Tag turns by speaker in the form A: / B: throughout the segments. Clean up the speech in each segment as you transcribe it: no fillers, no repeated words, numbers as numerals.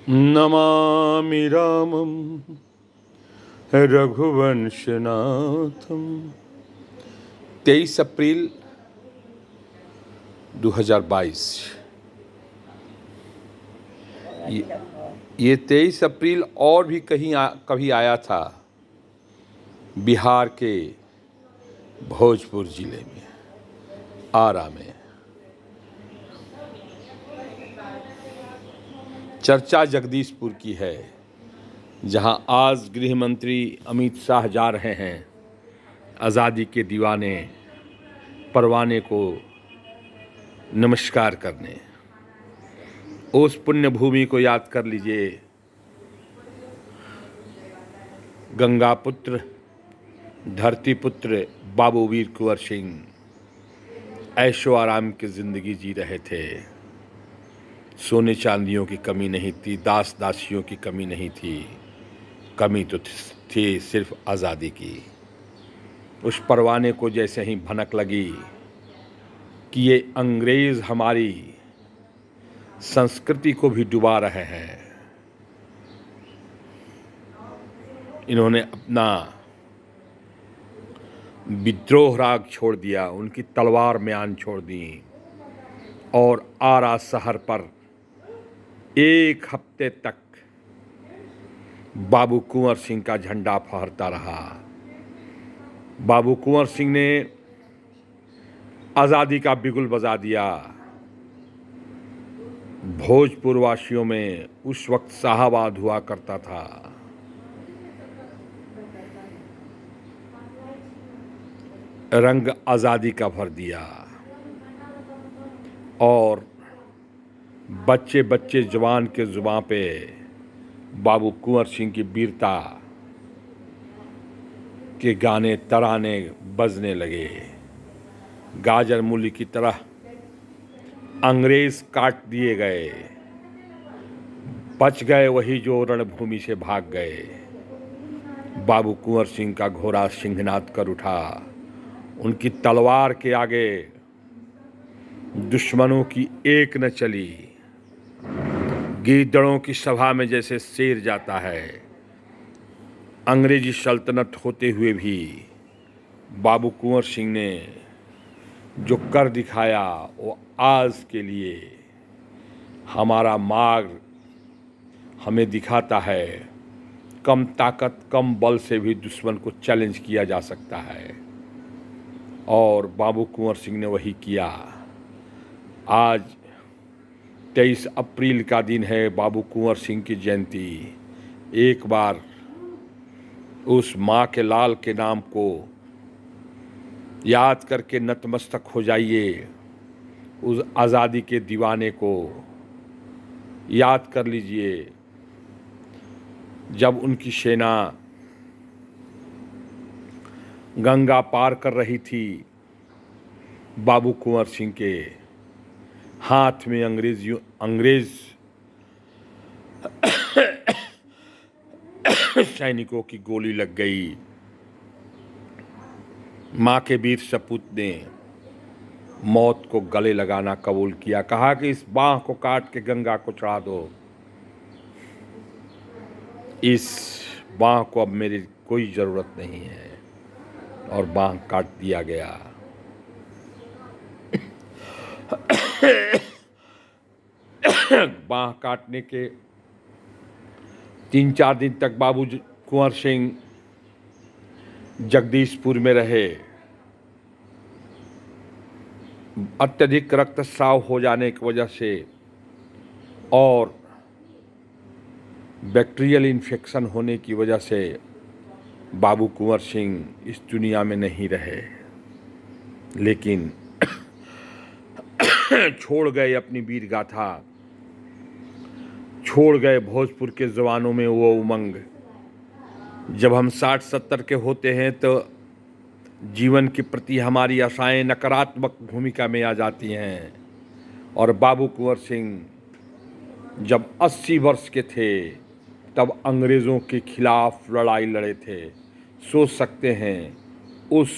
A: नमामि रामं रघुवंशनाथं। 23 अप्रैल 2022। ये 23 अप्रैल और भी कभी आया था बिहार के भोजपुर जिले में, आरा में। चर्चा जगदीशपुर की है, जहां आज गृह मंत्री अमित शाह जा रहे हैं आज़ादी के दीवाने परवाने को नमस्कार करने। उस पुण्य भूमि को याद कर लीजिए, गंगा पुत्र धरती पुत्र बाबू वीर कुंवर सिंह ऐशो आराम की जिंदगी जी रहे थे। सोने चांदियों की कमी नहीं थी, दास दासियों की कमी नहीं थी, कमी तो थी सिर्फ आज़ादी की। उस परवाने को जैसे ही भनक लगी कि ये अंग्रेज हमारी संस्कृति को भी डुबा रहे हैं, इन्होंने अपना विद्रोह राग छोड़ दिया, उनकी तलवार म्यान छोड़ दी और आरा शहर पर 1 हफ्ते तक बाबू कुंवर सिंह का झंडा फहरता रहा। बाबू कुंवर सिंह ने आज़ादी का बिगुल बजा दिया। भोजपुर वासियों में उस वक्त शाहाबाद हुआ करता था। रंग आज़ादी का भर दिया और बच्चे बच्चे जवान के जुबान पे बाबू कुंवर सिंह की वीरता के गाने तराने बजने लगे। गाजर मूली की तरह अंग्रेज काट दिए गए, बच गए वही जो रणभूमि से भाग गए। बाबू कुंवर सिंह का घोड़ा सिंहनाद कर उठा। उनकी तलवार के आगे दुश्मनों की एक न चली। गीदड़ों की सभा में जैसे शेर जाता है, अंग्रेजी सल्तनत होते हुए भी बाबू कुंवर सिंह ने जो कर दिखाया वो आज के लिए हमारा मार्ग हमें दिखाता है। कम ताकत कम बल से भी दुश्मन को चैलेंज किया जा सकता है और बाबू कुंवर सिंह ने वही किया। आज 23 अप्रैल का दिन है, बाबू कुंवर सिंह की जयंती। एक बार उस माँ के लाल के नाम को याद करके नतमस्तक हो जाइए। उस आज़ादी के दीवाने को याद कर लीजिए जब उनकी सेना गंगा पार कर रही थी। बाबू कुंवर सिंह के हाथ में अंग्रेज सैनिकों की गोली लग गई। माँ के वीर सपूत ने मौत को गले लगाना कबूल किया, कहा कि इस बाँह को काट के गंगा को चढ़ा दो। इस बाँह को अब मेरी कोई ज़रूरत नहीं है और बाँह काट दिया गया। बाँह काटने के 3-4 दिन तक बाबू कुंवर सिंह जगदीशपुर में रहे। अत्यधिक रक्तस्राव हो जाने की वजह से और बैक्टीरियल इन्फेक्शन होने की वजह से बाबू कुंवर सिंह इस दुनिया में नहीं रहे, लेकिन छोड़ गए अपनी वीर गाथा, छोड़ गए भोजपुर के जवानों में वो उमंग। जब हम 60-70 के होते हैं तो जीवन के प्रति हमारी आशाएं नकारात्मक भूमिका में आ जाती हैं और बाबू कुंवर सिंह जब 80 वर्ष के थे तब अंग्रेज़ों के खिलाफ लड़ाई लड़े थे। सोच सकते हैं उस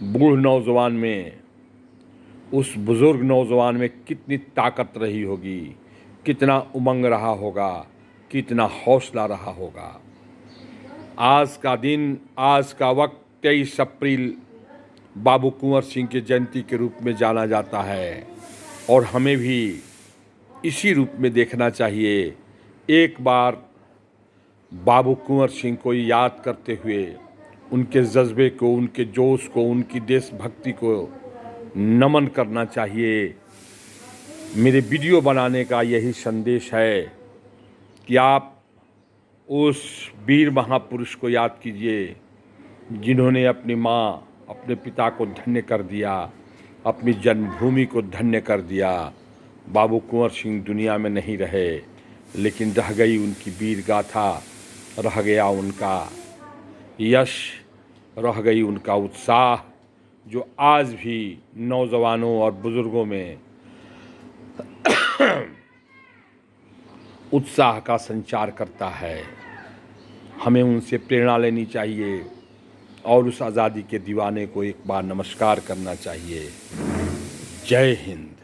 A: बूढ़ नौजवान में, उस बुज़ुर्ग नौजवान में कितनी ताकत रही होगी, कितना उमंग रहा होगा, कितना हौसला रहा होगा। आज का दिन, आज का वक्त 23 अप्रैल बाबू कुंवर सिंह की जयंती के रूप में जाना जाता है और हमें भी इसी रूप में देखना चाहिए। एक बार बाबू कुंवर सिंह को याद करते हुए उनके जज्बे को, उनके जोश को, उनकी देशभक्ति को नमन करना चाहिए। मेरे वीडियो बनाने का यही संदेश है कि आप उस वीर महापुरुष को याद कीजिए जिन्होंने अपनी माँ, अपने पिता को धन्य कर दिया, अपनी जन्मभूमि को धन्य कर दिया। बाबू कुंवर सिंह दुनिया में नहीं रहे, लेकिन रह गई उनकी वीर गाथा, रह गया उनका यश, रह गई उनका उत्साह, जो आज भी नौजवानों और बुज़ुर्गों में उत्साह का संचार करता है। हमें उनसे प्रेरणा लेनी चाहिए और उस आज़ादी के दीवाने को एक बार नमस्कार करना चाहिए। जय हिंद।